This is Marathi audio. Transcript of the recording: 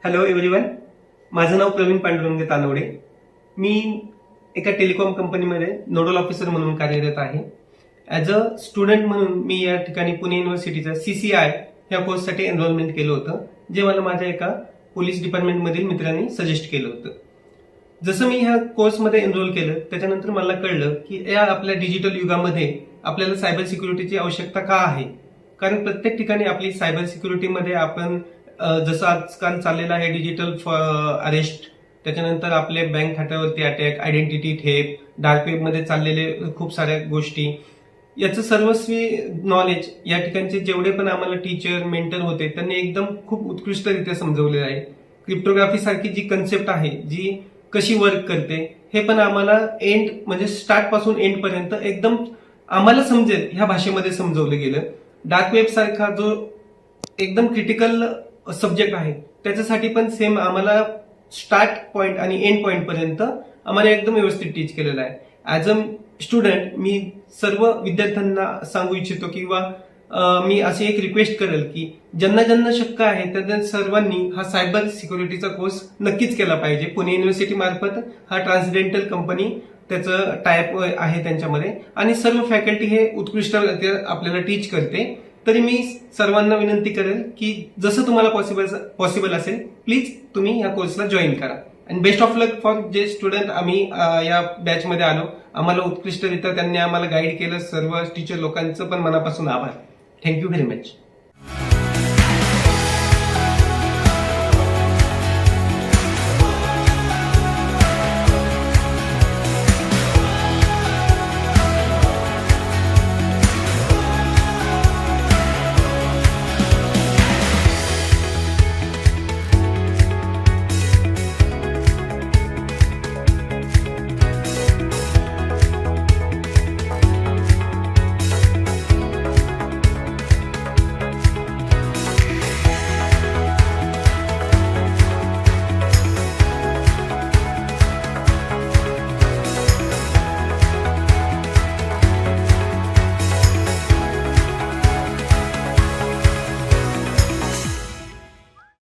हॅलो एव्हरीवन, माझं नाव प्रवीण पांडुरंग तानवडे. मी एका टेलिकॉम कंपनीमध्ये नोडल ऑफिसर म्हणून कार्यरत आहे. ॲज अ स्टुडंट म्हणून मी या ठिकाणी पुणे युनिव्हर्सिटीचा CCI या कोर्ससाठी एनरोलमेंट केलं होतं, जे मला माझ्या एका पोलीस डिपार्टमेंटमधील मित्रांनी सजेस्ट केलं होतं. जसं मी ह्या कोर्समध्ये एनरोल केलं त्याच्यानंतर मला कळलं की या आपल्या डिजिटल युगामध्ये आपल्याला सायबर सिक्युरिटीची आवश्यकता का आहे. कारण प्रत्येक ठिकाणी आपली सायबर सिक्युरिटीमध्ये आपण जसं आजकाल चाललेलं आहे डिजिटल अरेस्ट, त्याच्यानंतर आपले बँक खात्यावरती अटॅक, आयडेंटिटी थेफ्ट, डार्क वेबमध्ये चाललेले खूप साऱ्या गोष्टी, याचं सर्वस्वी नॉलेज या ठिकाणचे जेवढे पण आम्हाला टीचर मेंटर होते त्यांनी एकदम खूप उत्कृष्टरित्या समजवलेलं आहे. क्रिप्टोग्राफी सारखी जी कन्सेप्ट आहे, जी कशी वर्क करते, हे पण आम्हाला एंड म्हणजे स्टार्ट पासून एंड पर्यंत एकदम आम्हाला समजेल ह्या भाषेमध्ये समजवलं गेलं. डार्क वेब सारखा जो एकदम क्रिटिकल सब्जेक्ट आहे त्याच्यासाठी पण सेम आम्हाला स्टार्ट पॉइंट आणि एंड पॉइंट पर्यंत आम्हाला एकदम व्यवस्थित टीच केलेलं आहे. ॲज अ स्टुडंट मी सर्व विद्यार्थ्यांना सांगू इच्छितो किंवा मी अशी एक रिक्वेस्ट करेल की ज्यांना ज्यांना शक्य आहे त्या सर्वांनी हा सायबर सिक्युरिटीचा कोर्स नक्कीच केला पाहिजे. पुणे युनिव्हर्सिटी मार्फत हा ट्रान्सडेंटल कंपनी त्याचं टायप आहे त्यांच्यामध्ये, आणि सर्व फॅकल्टी हे उत्कृष्ट आपल्याला टीच करते. तरी मी सर्वांना विनंती करेल की जसं तुम्हाला पॉसिबल असेल प्लीज तुम्ही या कोर्सला जॉईन करा. आणि बेस्ट ऑफ लक फॉर जे स्टुडंट आम्ही या बॅचमध्ये आलो. आम्हाला उत्कृष्टरित्या त्यांनी आम्हाला गाईड केलं. सर्व टीचर लोकांचं पण मनापासून आभार. Thank you very much.